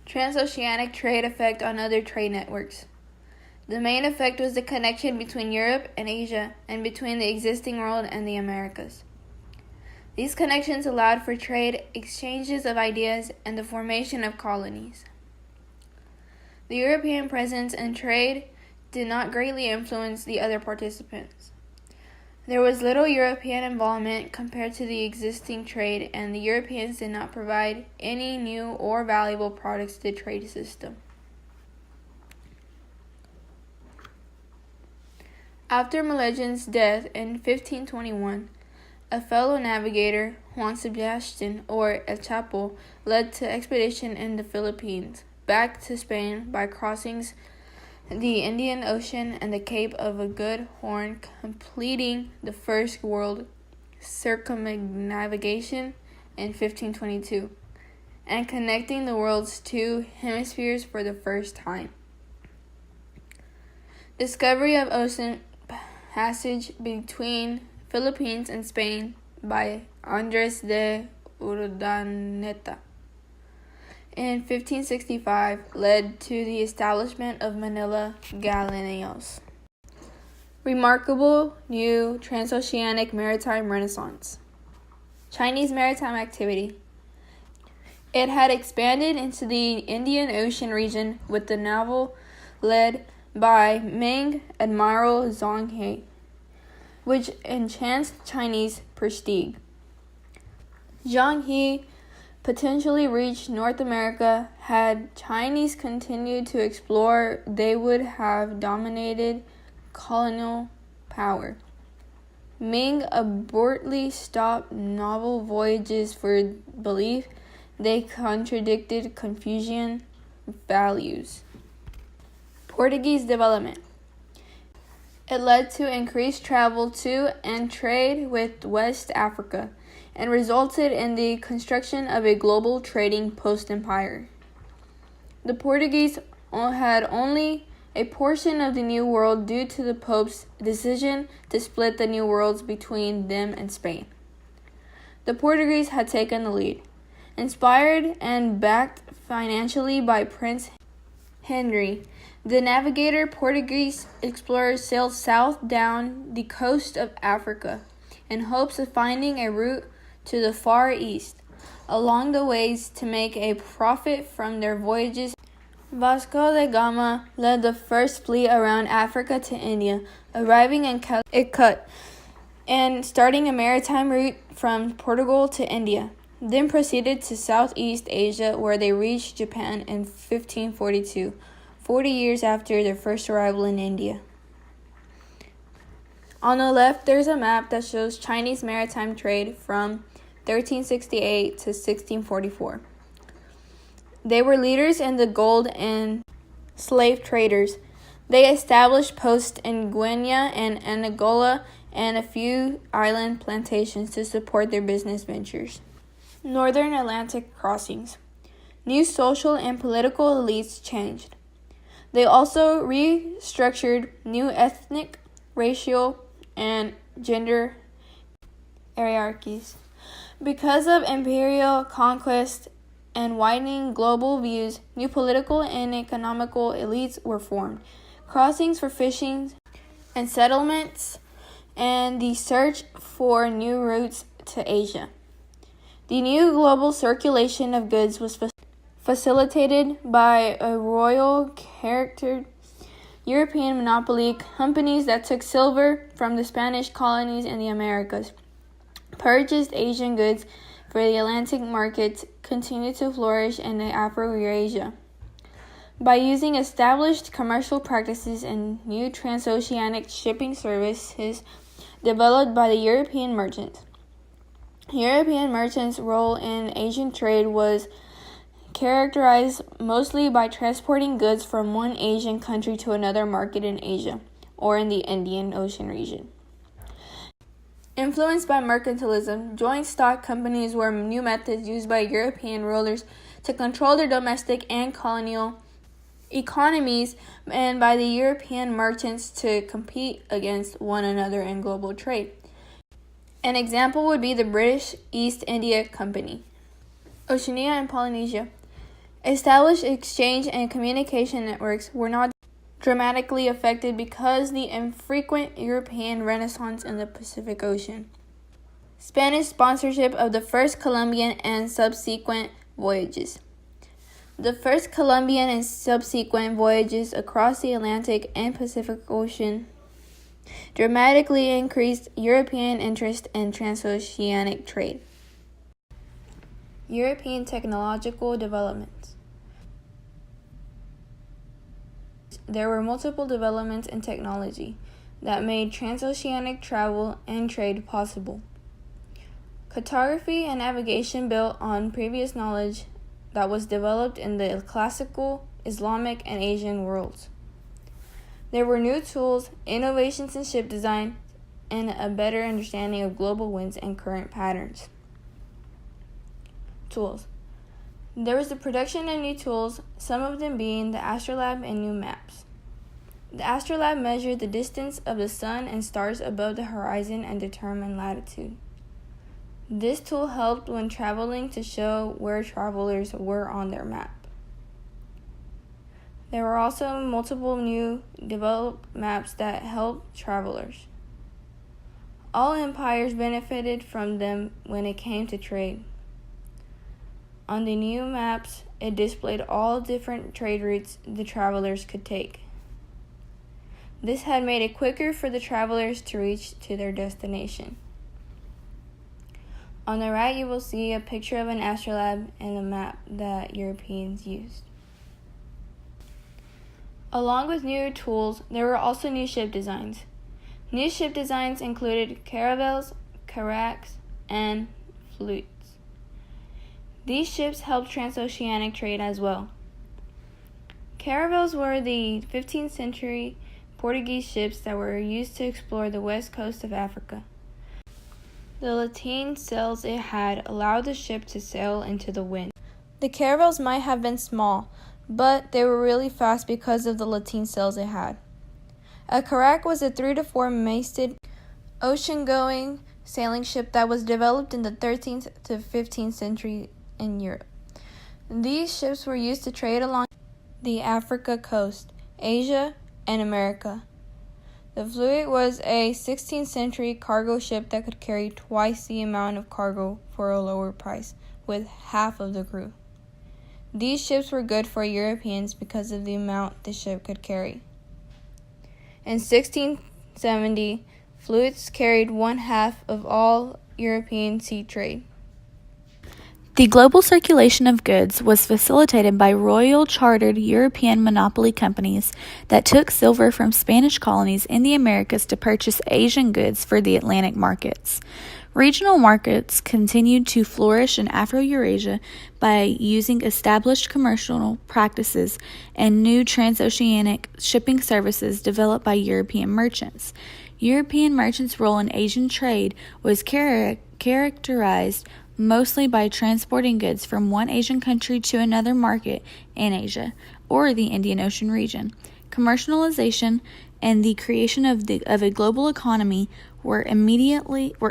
Transoceanic trade effect on other trade networks. The main effect was the connection between Europe and Asia and between the existing world and the Americas. These connections allowed for trade, exchanges of ideas, and the formation of colonies. The European presence in trade did not greatly influence the other participants. There was little European involvement compared to the existing trade, and the Europeans did not provide any new or valuable products to the trade system. After Magellan's death in 1521, a fellow navigator, Juan Sebastian, or El Chapo, led the expedition in the Philippines, back to Spain by crossing the Indian Ocean and the Cape of Good Horn, completing the first world circumnavigation in 1522, and connecting the world's two hemispheres for the first time. Discovery of ocean passage between Philippines and Spain by Andres de Urdaneta in 1565 led to the establishment of Manila Galleons. Remarkable new transoceanic maritime renaissance. Chinese maritime activity. It had expanded into the Indian Ocean region with the naval led by Ming Admiral Zhang He, which enhanced Chinese prestige. Zhang He potentially reached North America. Had Chinese continued to explore, they would have dominated colonial power. Ming abruptly stopped naval voyages for belief they contradicted Confucian values. Portuguese development. It led to increased travel to and trade with West Africa, and resulted in the construction of a global trading post-empire. The Portuguese had only a portion of the New World due to the Pope's decision to split the New Worlds between them and Spain. The Portuguese had taken the lead. Inspired and backed financially by Prince Henry, the navigator Portuguese explorers sailed south down the coast of Africa in hopes of finding a route to the Far East. Along the ways to make a profit from their voyages, Vasco da Gama led the first fleet around Africa to India, arriving in Calicut and starting a maritime route from Portugal to India, then proceeded to Southeast Asia where they reached Japan in 1542, 40 years after their first arrival in India. On the left, there's a map that shows Chinese maritime trade from 1368 to 1644. They were leaders in the gold and slave traders. They established posts in Guinea and Angola and a few island plantations to support their business ventures. Northern Atlantic crossings. New social and political elites changed. They also restructured new ethnic, racial, and gender hierarchies. Because of imperial conquest and widening global views, new political and economical elites were formed. Crossings for fishing and settlements, and the search for new routes to Asia. The new global circulation of goods was facilitated by a royal character European monopoly companies that took silver from the Spanish colonies in the Americas, purchased Asian goods for the Atlantic markets, continued to flourish in Afro-Eurasia. By using established commercial practices and new transoceanic shipping services developed by the European merchants. European merchants' role in Asian trade was characterized mostly by transporting goods from one Asian country to another market in Asia or in the Indian Ocean region. Influenced by mercantilism, joint stock companies were new methods used by European rulers to control their domestic and colonial economies, and by the European merchants to compete against one another in global trade. An example would be the British East India Company. Oceania and Polynesia. Established exchange and communication networks were not dramatically affected because the infrequent European Renaissance in the Pacific Ocean. Spanish sponsorship of the first Columbian and subsequent voyages. The first Columbian and subsequent voyages across the Atlantic and Pacific Ocean dramatically increased European interest in transoceanic trade. European technological developments. There were multiple developments in technology that made transoceanic travel and trade possible. Cartography and navigation built on previous knowledge that was developed in the classical, Islamic, and Asian worlds. There were new tools, innovations in ship design, and a better understanding of global winds and current patterns. Tools. There was the production of new tools, some of them being the astrolabe and new maps. The astrolabe measured the distance of the sun and stars above the horizon and determined latitude. This tool helped when traveling to show where travelers were on their map. There were also multiple new developed maps that helped travelers. All empires benefited from them when it came to trade. On the new maps, it displayed all different trade routes the travelers could take. This had made it quicker for the travelers to reach to their destination. On the right, you will see a picture of an astrolabe and a map that Europeans used. Along with new tools, there were also new ship designs. New ship designs included caravels, carracks, and flutes. These ships helped transoceanic trade as well. Caravels were the 15th century Portuguese ships that were used to explore the west coast of Africa. The lateen sails it had allowed the ship to sail into the wind. The caravels might have been small, but they were really fast because of the lateen sails it had. A carrack was a 3 to 4 masted ocean-going sailing ship that was developed in the 13th to 15th century in Europe. These ships were used to trade along the Africa coast, Asia, and America. The flute was a 16th century cargo ship that could carry twice the amount of cargo for a lower price, with half of the crew. These ships were good for Europeans because of the amount the ship could carry. In 1670, flutes carried 1/2 of all European sea trade. The global circulation of goods was facilitated by royal chartered European monopoly companies that took silver from Spanish colonies in the Americas to purchase Asian goods for the Atlantic markets. Regional markets continued to flourish in Afro-Eurasia by using established commercial practices and new transoceanic shipping services developed by European merchants. European merchants' role in Asian trade was characterized mostly by transporting goods from one Asian country to another market in Asia or the Indian Ocean region. Commercialization and the creation of a global economy were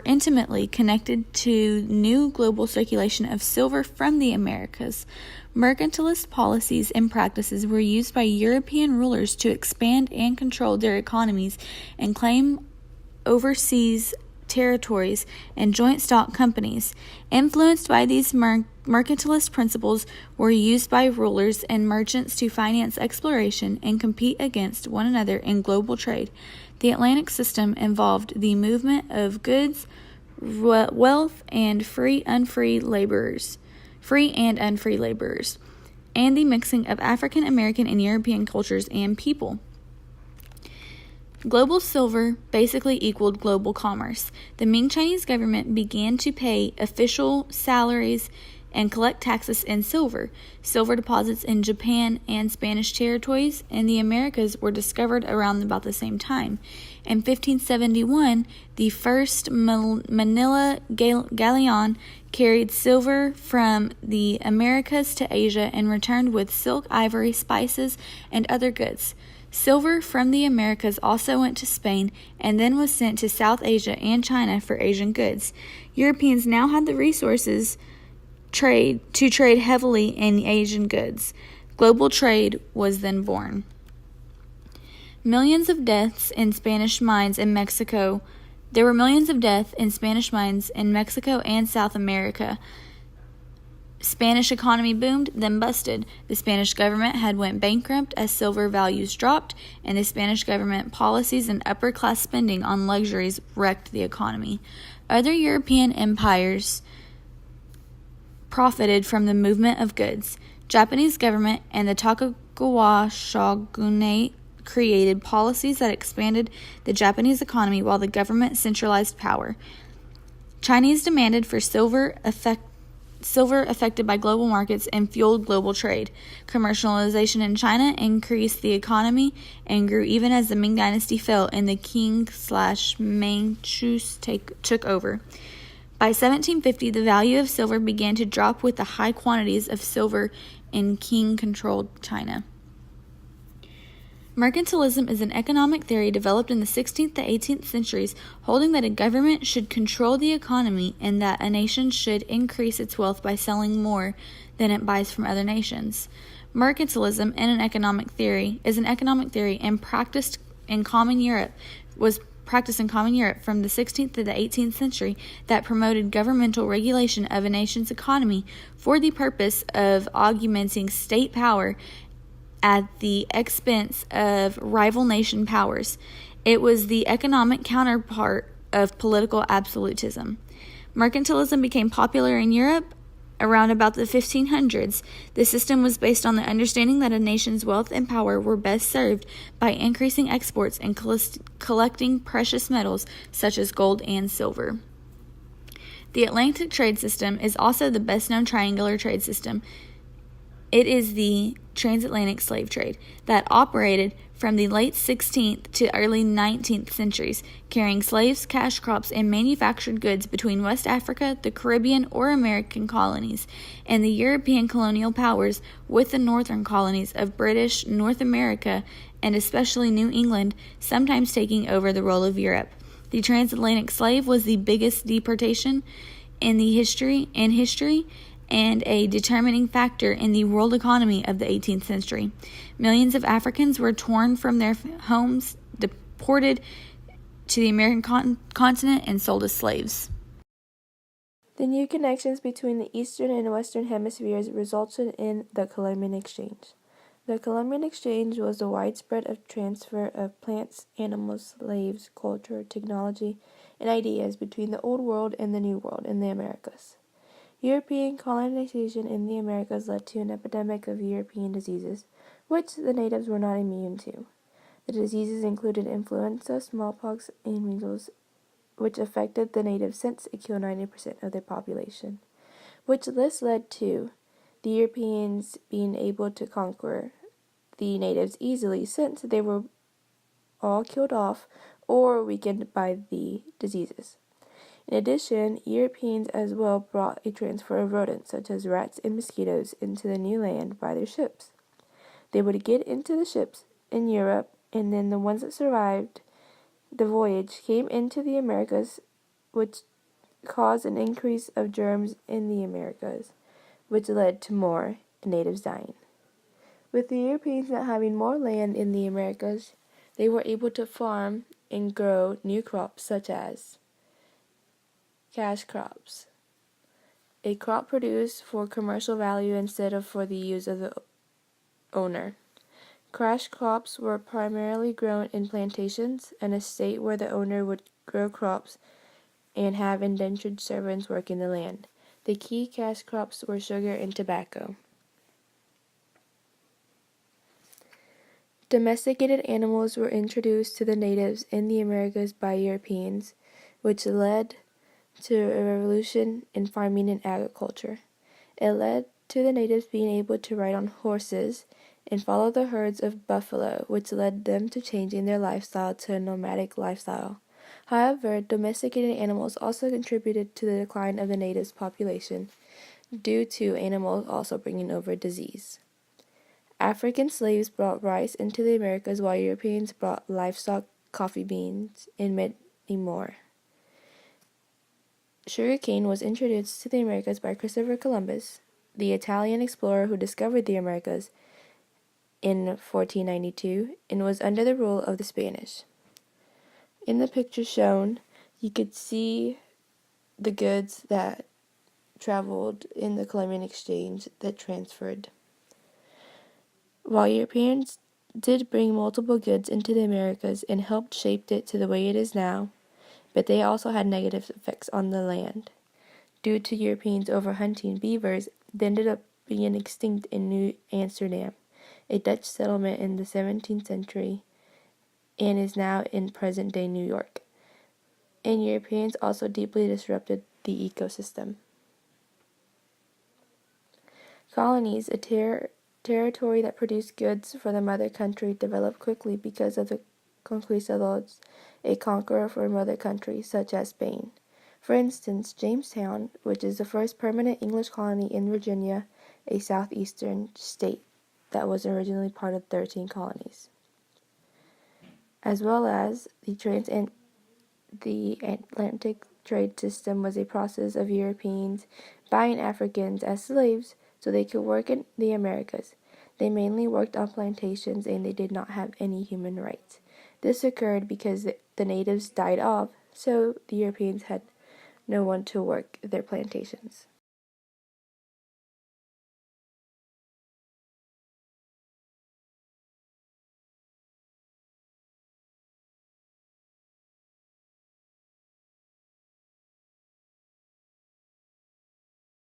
intimately connected to new global circulation of silver from the Americas. Mercantilist policies and practices were used by European rulers to expand and control their economies and claim overseas territories and joint stock companies. Influenced by these mercantilist principles were used by rulers and merchants to finance exploration and compete against one another in global trade. The Atlantic system involved the movement of goods, wealth, and free and unfree laborers, and the mixing of African American and European cultures and people. Global silver basically equaled global commerce. The Ming Chinese government began to pay official salaries and collect taxes in silver. Silver deposits in Japan and Spanish territories in the Americas were discovered around about the same time. In 1571, the first Manila galleon carried silver from the Americas to Asia and returned with silk, ivory, spices, and other goods. Silver from the Americas also went to Spain and then was sent to South Asia and China for Asian goods. Europeans now had the resources trade heavily in Asian goods. Global trade was then born. Millions of deaths in Spanish mines in Mexico. There were millions of deaths in Spanish mines in Mexico and South America. Spanish economy boomed, then busted. The Spanish government had went bankrupt as silver values dropped, and the Spanish government policies and upper-class spending on luxuries wrecked the economy. Other European empires profited from the movement of goods. Japanese government and the Tokugawa shogunate created policies that expanded the Japanese economy while the government centralized power. Chinese demanded for silver affected by global markets and fueled global trade. Commercialization in China increased the economy and grew even as the Ming Dynasty fell and the Qing/Manchus took over. By 1750, the value of silver began to drop with the high quantities of silver in Qing-controlled China. Mercantilism is an economic theory developed in the 16th to 18th centuries, holding that a government should control the economy and that a nation should increase its wealth by selling more than it buys from other nations. Mercantilism is an economic theory and practiced in common Europe from the 16th to the 18th century that promoted governmental regulation of a nation's economy for the purpose of augmenting state power at the expense of rival nation powers. It was the economic counterpart of political absolutism. Mercantilism became popular in Europe around about the 1500s. The system was based on the understanding that a nation's wealth and power were best served by increasing exports and collecting precious metals such as gold and silver. The Atlantic trade system is also the best-known triangular trade system. It is the transatlantic slave trade that operated from the late 16th to early 19th centuries, carrying slaves, cash crops, and manufactured goods between West Africa, the Caribbean or American colonies, and the European colonial powers, with the northern colonies of British North America and especially New England sometimes taking over the role of Europe. The transatlantic slave was the biggest deportation in history and a determining factor in the world economy of the 18th century. Millions of Africans were torn from their homes, deported to the American continent, and sold as slaves. The new connections between the Eastern and Western hemispheres resulted in the Columbian Exchange. The Columbian Exchange was the widespread transfer of plants, animals, slaves, culture, technology, and ideas between the Old World and the New World in the Americas. European colonization in the Americas led to an epidemic of European diseases, which the natives were not immune to. The diseases included influenza, smallpox, and measles, which affected the natives since it killed 90% of their population, which this led to the Europeans being able to conquer the natives easily since they were all killed off or weakened by the diseases. In addition, Europeans as well brought a transfer of rodents such as rats and mosquitoes into the new land by their ships. They would get into the ships in Europe, and then the ones that survived the voyage came into the Americas, which caused an increase of germs in the Americas, which led to more natives dying. With the Europeans not having more land in the Americas, they were able to farm and grow new crops such as cash crops, a crop produced for commercial value instead of for the use of the owner. Cash crops were primarily grown in plantations, an estate where the owner would grow crops and have indentured servants working the land. The key cash crops were sugar and tobacco. Domesticated animals were introduced to the natives in the Americas by Europeans, which led to a revolution in farming and agriculture. It led to the natives being able to ride on horses and follow the herds of buffalo, which led them to changing their lifestyle to a nomadic lifestyle. However, domesticated animals also contributed to the decline of the natives' population due to animals also bringing over disease. African slaves brought rice into the Americas while Europeans brought livestock, coffee beans, and many more. Sugarcane was introduced to the Americas by Christopher Columbus, the Italian explorer who discovered the Americas in 1492, and was under the rule of the Spanish. In the picture shown, you could see the goods that traveled in the Columbian Exchange that transferred. While Europeans did bring multiple goods into the Americas and helped shape it to the way it is now, but they also had negative effects on the land. Due to Europeans overhunting beavers, they ended up being extinct in New Amsterdam, a Dutch settlement in the 17th century, and is now in present-day New York. And Europeans also deeply disrupted the ecosystem. Colonies, a territory that produced goods for the mother country, developed quickly because of the conquistadors, a conqueror for mother country, such as Spain. For instance, Jamestown, which is the first permanent English colony in Virginia, a southeastern state that was originally part of 13 colonies. As well as the Atlantic trade system was a process of Europeans buying Africans as slaves so they could work in the Americas. They mainly worked on plantations and they did not have any human rights. This occurred because the natives died off, so the Europeans had no one to work their plantations.